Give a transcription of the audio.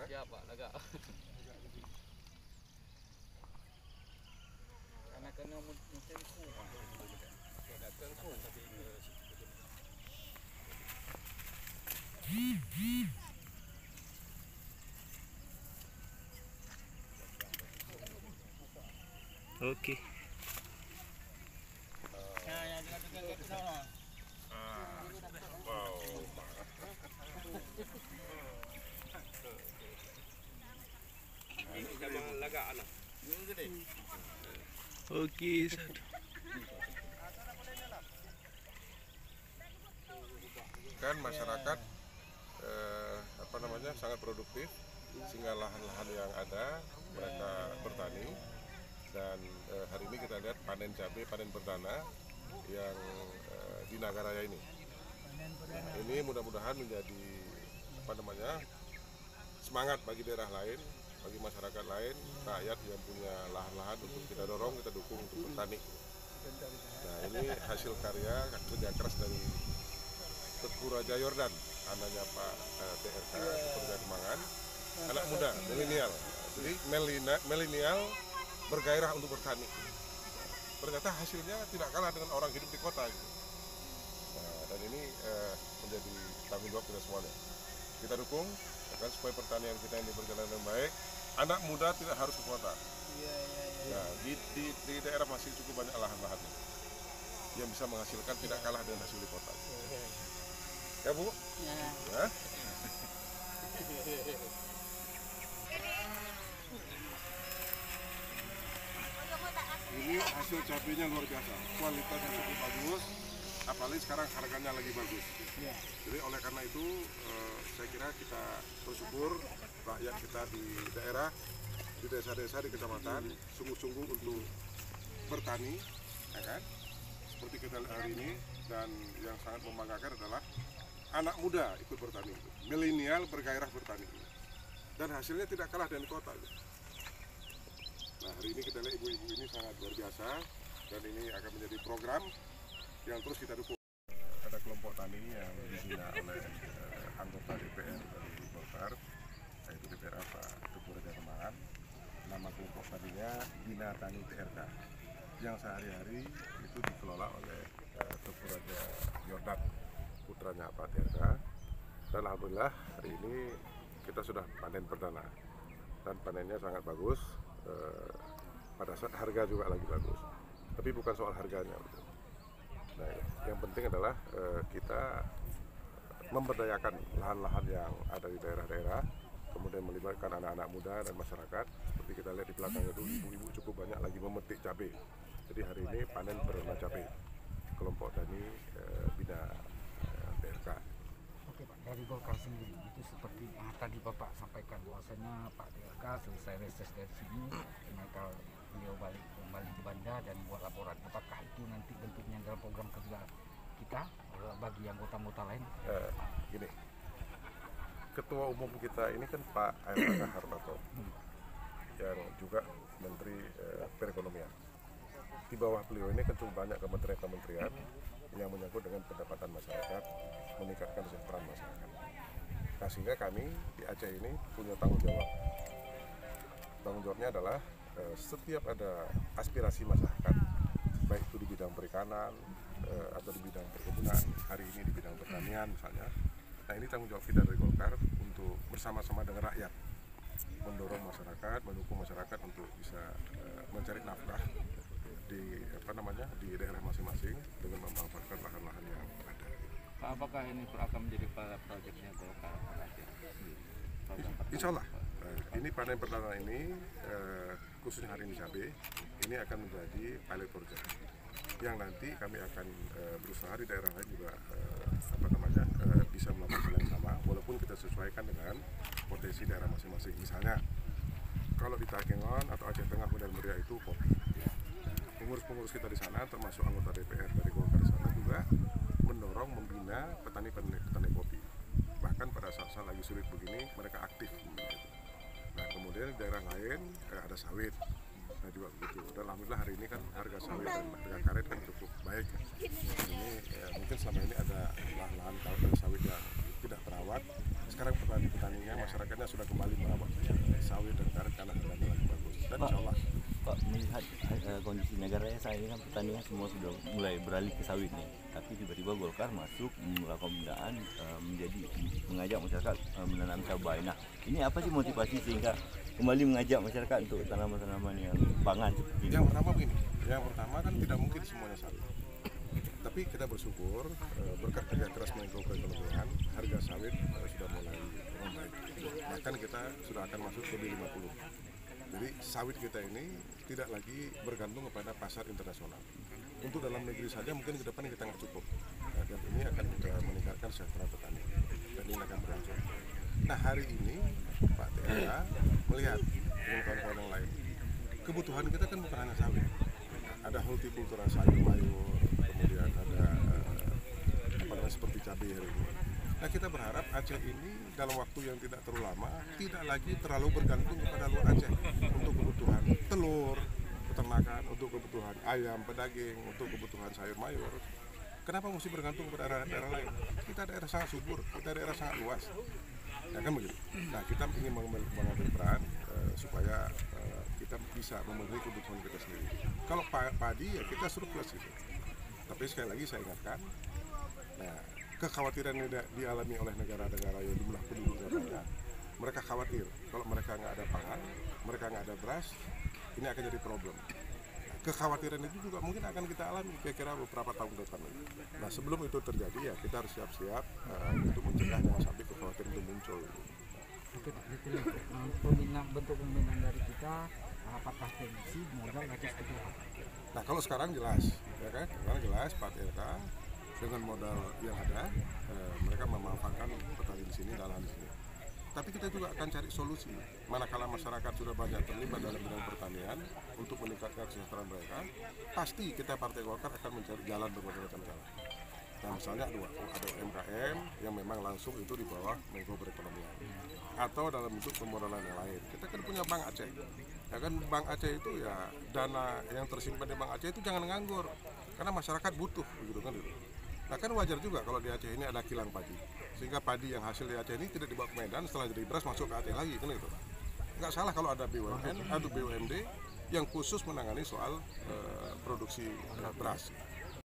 Siap Pak, lega. Karena kena musim kurang. Datang pun tapi Oke. Oke, satu. Kan masyarakat sangat produktif, sehingga lahan-lahan yang ada mereka bertani, dan hari ini kita lihat panen cabai, panen perdana yang di Nagaraya ini. Nah, ini mudah-mudahan menjadi semangat bagi daerah lain, bagi masyarakat lain, rakyat yang punya lahan-lahan untuk kita dorong, kita dukung untuk bertani. Nah, ini hasil karya kerja keras dari Teguh Raja Yordan, anaknya Pak TRK, Ketua Kemangan, anak muda, milenial. Jadi milenial bergairah untuk bertani. Ternyata hasilnya tidak kalah dengan orang hidup di kota. Gitu. Nah, dan ini menjadi tanggung jawab kita semuanya. Kita dukung akan supaya pertanian kita ini berjalan dengan baik. Anak muda tidak harus ke kota. Nah, di daerah masih cukup banyak lahan-lahannya yang bisa menghasilkan tidak kalah dengan hasil di kota. Ya Bu? Ya. Ini hasil cabenya luar biasa, kualitasnya cukup bagus, apalagi sekarang harganya lagi bagus. Jadi oleh karena itu saya kira kita bersyukur rakyat kita di daerah, di desa-desa, di kecamatan sungguh-sungguh untuk bertani, ya kan? Seperti kita lihat hari ini, dan yang sangat membanggakan adalah anak muda ikut bertani, milenial bergairah bertani, dan hasilnya tidak kalah dengan kota. Nah, hari ini kita lihat ibu-ibu ini sangat luar biasa, dan ini akan menjadi program yang terus kita dukung. Ada kelompok tani yang dibina oleh anggota DPR dari Golkar, yaitu DPR Pak Teguh Raja Kemangan. Nama kelompok taninya Bina Tani TRK, yang sehari-hari itu dikelola oleh Teguh Raja Yordan, putranya Pak TRK. Dan alhamdulillah hari ini kita sudah panen perdana, dan panennya sangat bagus. Pada saat harga juga lagi bagus, tapi bukan soal harganya. Nah, yang penting adalah kita memberdayakan lahan-lahan yang ada di daerah-daerah, kemudian melibatkan anak-anak muda dan masyarakat. Seperti kita lihat di belakang itu, ibu-ibu cukup banyak lagi memetik cabai. Jadi hari ini panen perdana cabai kelompok tani Bina TRK. Oke Pak, dari Golkar sendiri itu seperti yang tadi Bapak sampaikan, bahwasanya Pak TRK selesai reses dari sini, mereka beliau balik kembali ke Banda dan buat laporan. Apakah itu nanti bentuknya dalam program kerja kita bagi anggota-anggota lain? Gini, Ketua Umum kita ini kan Pak Airlangga Hartarto, yang juga Menteri Perekonomian. Di bawah beliau ini kan cukup banyak kementerian-kementerian yang menyangkut dengan pendapatan masyarakat, meningkatkan kesejahteraan masyarakat. Nah, sehingga kami di Aceh ini punya tanggung jawab. Tanggung jawabnya adalah setiap ada aspirasi masyarakat, baik itu di bidang perikanan atau di bidang perkebunan, hari ini di bidang pertanian misalnya. Nah, ini tanggung jawab kita dari Golkar untuk bersama-sama dengan rakyat mendorong masyarakat, mendukung masyarakat untuk bisa mencari nafkah di daerah masing-masing dengan memanfaatkan lahan-lahan yang ada. Pak, apakah ini akan menjadi proyeknya Golkar? Insya Allah, ini panen perdana ini khususnya hari ini cabai, ini akan menjadi pilot project yang nanti kami akan berusaha di daerah lain juga bisa melakukan yang sama, walaupun kita sesuaikan dengan potensi daerah masing-masing. Misalnya kalau di Takengon atau Aceh Tengah dan Muria itu kopi, pengurus-pengurus kita di sana termasuk anggota DPR dari Golkar di sana juga mendorong membina petani kopi. Bahkan pada saat-saat lagi sulit begini mereka aktif. Nah, kemudian di daerah lain ada sawit, nah juga begitu. Dan alhamdulillah hari ini kan harga sawit dan harga karet kan cukup baik. Ini mungkin selama ini ada lahan-lahan sawit yang tidak terawat. Sekarang petani-petaninya masyarakatnya sudah kembali merawat sawit dan karet karena harganya lagi bagus. Dan insya Allah Pak, melihat kondisi negara saat ini kan petani semua sudah mulai beralih ke sawit nih, tapi tiba-tiba Golkar masuk melakukan pembinaan mengajak masyarakat menanam cabai. Nah, ini apa sih motivasi sehingga kembali mengajak masyarakat untuk tanaman-tanaman yang pangan seperti ini? yang pertama begini, yang pertama kan tidak mungkin semuanya sawit. Tapi kita bersyukur berkat kerja keras Menko Perekonomian, harga sawit sudah mulai membaik. Bahkan kita sudah akan masuk ke B50. Jadi sawit kita ini tidak lagi bergantung kepada pasar internasional. Untuk dalam negeri saja mungkin ke depan kita nggak cukup. Dan ini akan meningkatkan sejahtera petani. Dan ini akan berlangsung. Nah hari ini Pak TLK melihat dengan kawan-kawan yang lain, kebutuhan kita kan bukan hanya sawit. Ada hortikultura sayur mayur, kemudian ada seperti cabai hari ini. Nah kita berharap Aceh ini dalam waktu yang tidak terlalu lama tidak lagi terlalu bergantung kepada luar Aceh untuk kebutuhan telur, peternakan, untuk kebutuhan ayam, pedaging, untuk kebutuhan sayur mayur. Kenapa mesti bergantung kepada daerah lain? Kita daerah sangat subur, kita daerah sangat luas. Ya kan begitu. Nah kita ingin mengambil peran supaya kita bisa memenuhi kebutuhan kita sendiri. Kalau padi ya kita surplus gitu. Tapi sekali lagi saya ingatkan, nah kekhawatiran yang dialami oleh negara-negara yang jumlah penduduknya banyak, mereka khawatir kalau mereka nggak ada pangan, mereka nggak ada beras, ini akan jadi problem. Kekhawatiran itu juga mungkin akan kita alami kira-kira beberapa tahun ke depan. Nah sebelum itu terjadi ya kita harus siap-siap untuk mencegah jangan sampai kekhawatiran itu muncul. Bentuk pembinaan dari kita apakah prediksi modal atau seperti apa? Nah kalau sekarang jelas, ya kan? Sekarang jelas Pak TLK dengan modal yang ada, mereka memanfaatkan petani di sini, dalam di sini. Tapi kita juga akan cari solusi. Manakala masyarakat sudah banyak terlibat dalam bidang pertanian untuk meningkatkan kesejahteraan mereka, pasti kita Partai Golkar akan mencari jalan berbagai macam jalan. Nah misalnya ada UMKM yang memang langsung itu di bawah Menko Perekonomian, atau dalam bentuk pemodalan yang lain. Kita kan punya Bank Aceh, ya kan Bank Aceh itu ya dana yang tersimpan di Bank Aceh itu jangan nganggur, karena masyarakat butuh, begitu kan itu. Nah kan wajar juga kalau di Aceh ini ada kilang padi, sehingga padi yang hasil di Aceh ini tidak dibawa ke Medan, setelah jadi beras masuk ke Aceh lagi, kan itu. Nggak salah kalau ada BUMN atau BUMD yang khusus menangani soal produksi beras.